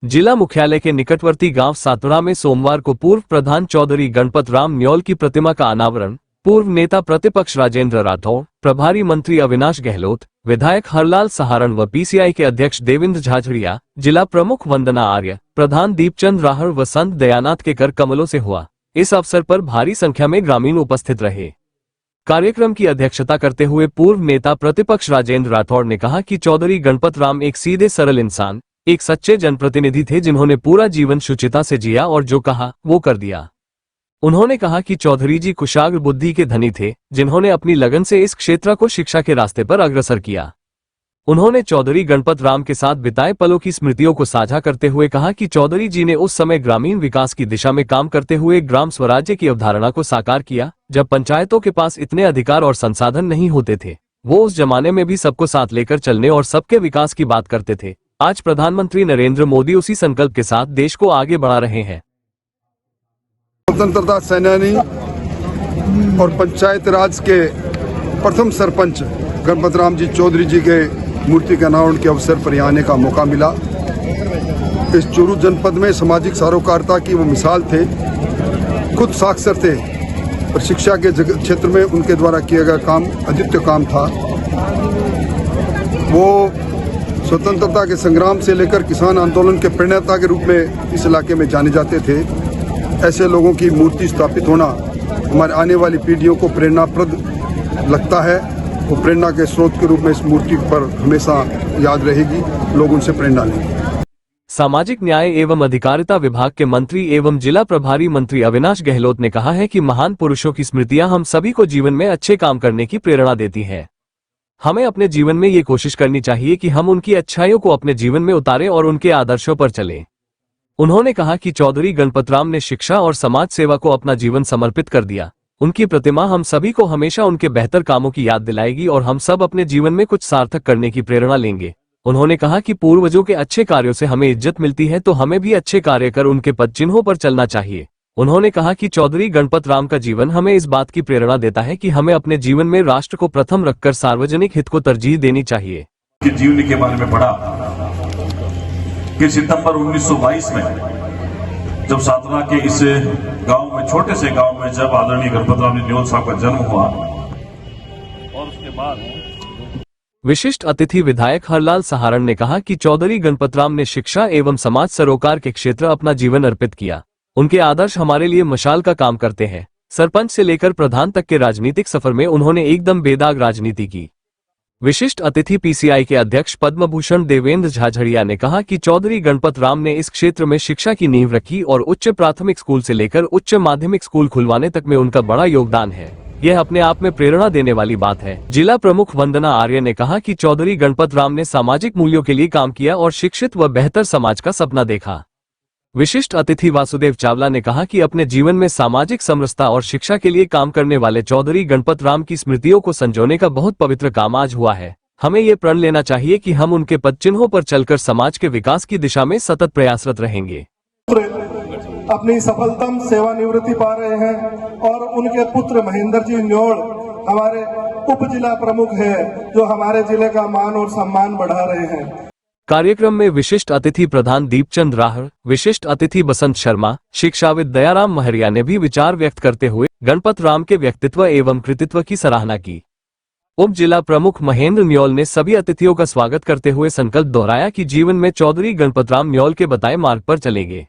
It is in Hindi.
जिला मुख्यालय के निकटवर्ती गांव सातुड़ा में सोमवार को पूर्व प्रधान चौधरी गणपत राम न्योल की प्रतिमा का अनावरण पूर्व नेता प्रतिपक्ष राजेंद्र राठौड़, प्रभारी मंत्री अविनाश गहलोत, विधायक हरलाल सहारण व पीसीआई के अध्यक्ष देवेंद्र झाझड़िया, जिला प्रमुख वंदना आर्य, प्रधान दीपचंद राहड़ व संत दयानाथ के कर कमलों से हुआ। इस अवसर पर भारी संख्या में ग्रामीण उपस्थित रहे। कार्यक्रम की अध्यक्षता करते हुए पूर्व नेता प्रतिपक्ष राजेंद्र राठौड़ ने कहा कि चौधरी गणपत राम एक सीधे सरल इंसान, एक सच्चे जनप्रतिनिधि थे जिन्होंने पूरा जीवन शुचिता से जिया और जो कहा वो कर दिया। उन्होंने कहा कि चौधरी जी कुशाग्र बुद्धि के धनी थे, जिन्होंने अपनी लगन से इस क्षेत्र को शिक्षा के रास्ते पर अग्रसर किया। उन्होंने चौधरी गणपत राम के साथ बिताए पलों की स्मृतियों को साझा करते हुए कहा कि चौधरी जी ने उस समय ग्रामीण विकास की दिशा में काम करते हुए ग्राम स्वराज्य की अवधारणा को साकार किया, जब पंचायतों के पास इतने अधिकार और संसाधन नहीं होते थे। वो उस जमाने में भी सबको साथ लेकर चलने और सबके विकास की बात करते थे। आज प्रधानमंत्री नरेंद्र मोदी उसी संकल्प के साथ देश को आगे बढ़ा रहे हैं। स्वतंत्रता सेनानी और पंचायत राज के प्रथम सरपंच गणपत राम जी चौधरी जी के मूर्ति के अनावरण के अवसर पर यहाँ आने का मौका मिला। इस चूरू जनपद में सामाजिक सरोकारिता की वो मिसाल थे, खुद साक्षर थे और शिक्षा के क्षेत्र में उनके द्वारा किया गया काम अद्वितीय काम था। वो स्वतंत्रता के संग्राम से लेकर किसान आंदोलन के प्रणेता के रूप में इस इलाके में जाने जाते थे। ऐसे लोगों की मूर्ति स्थापित होना हमारे आने वाली पीढ़ियों को प्रेरणाप्रद लगता है। वो प्रेरणा के स्रोत के रूप में इस मूर्ति पर हमेशा याद रहेगी, लोग उनसे प्रेरणा लेंगे। सामाजिक न्याय एवं अधिकारिता विभाग के मंत्री एवं जिला प्रभारी मंत्री अविनाश गहलोत ने कहा है कि महान पुरुषों की स्मृतियां हम सभी को जीवन में अच्छे काम करने की प्रेरणा देती है। हमें अपने जीवन में ये कोशिश करनी चाहिए कि हम उनकी अच्छाइयों को अपने जीवन में उतारें और उनके आदर्शों पर चलें। उन्होंने कहा कि चौधरी गणपत राम ने शिक्षा और समाज सेवा को अपना जीवन समर्पित कर दिया। उनकी प्रतिमा हम सभी को हमेशा उनके बेहतर कामों की याद दिलाएगी और हम सब अपने जीवन में कुछ सार्थक करने की प्रेरणा लेंगे। उन्होंने कहा कि पूर्वजों के अच्छे कार्यों से हमें इज्जत मिलती है, तो हमें भी अच्छे कार्य कर उनके पद चिन्हों पर चलना चाहिए। उन्होंने कहा कि चौधरी गणपत राम का जीवन हमें इस बात की प्रेरणा देता है कि हमें अपने जीवन में राष्ट्र को प्रथम रखकर सार्वजनिक हित को तरजीह देनी चाहिए। जीवनी के बारे में पढ़ा कि सितंबर 1922 में जब सातुड़ा के इस गांव में, छोटे से गांव में, जब आदरणीय गणपत राम न्योल साहब का जन्म हुआ और उसके बाद विशिष्ट अतिथि विधायक हरलाल सहारण ने कहा कि चौधरी गणपत राम ने शिक्षा एवं समाज सरोकार के क्षेत्र अपना जीवन अर्पित किया। उनके आदर्श हमारे लिए मशाल का काम करते हैं। सरपंच से लेकर प्रधान तक के राजनीतिक सफर में उन्होंने एकदम बेदाग राजनीति की। विशिष्ट अतिथि पीसीआई के अध्यक्ष पद्मभूषण देवेंद्र झाझड़िया ने कहा कि चौधरी गणपत राम ने इस क्षेत्र में शिक्षा की नींव रखी और उच्च प्राथमिक स्कूल से लेकर उच्च माध्यमिक स्कूल खुलवाने तक में उनका बड़ा योगदान है। यह अपने आप में प्रेरणा देने वाली बात है। जिला प्रमुख वंदना आर्य ने कहा कि चौधरी गणपत राम ने सामाजिक मूल्यों के लिए काम किया और शिक्षित व बेहतर समाज का सपना देखा। विशिष्ट अतिथि वासुदेव चावला ने कहा कि अपने जीवन में सामाजिक समरसता और शिक्षा के लिए काम करने वाले चौधरी गणपत राम की स्मृतियों को संजोने का बहुत पवित्र काम आज हुआ है। हमें ये प्रण लेना चाहिए कि हम उनके पद चिन्हों पर चलकर समाज के विकास की दिशा में सतत प्रयासरत रहेंगे। अपनी सफलतम सेवानिवृत्ति पा रहे हैं और उनके पुत्र महेंद्र जी न्योल हमारे उप जिला प्रमुख है, जो हमारे जिले का मान और सम्मान बढ़ा रहे हैं। कार्यक्रम में विशिष्ट अतिथि प्रधान दीपचंद राहड़, विशिष्ट अतिथि बसंत शर्मा, शिक्षाविद दयाराम महरिया ने भी विचार व्यक्त करते हुए गणपत राम के व्यक्तित्व एवं कृतित्व की सराहना की। उप जिला प्रमुख महेंद्र न्योल ने सभी अतिथियों का स्वागत करते हुए संकल्प दोहराया कि जीवन में चौधरी गणपत राम न्योल के बताए मार्ग पर चलेंगे।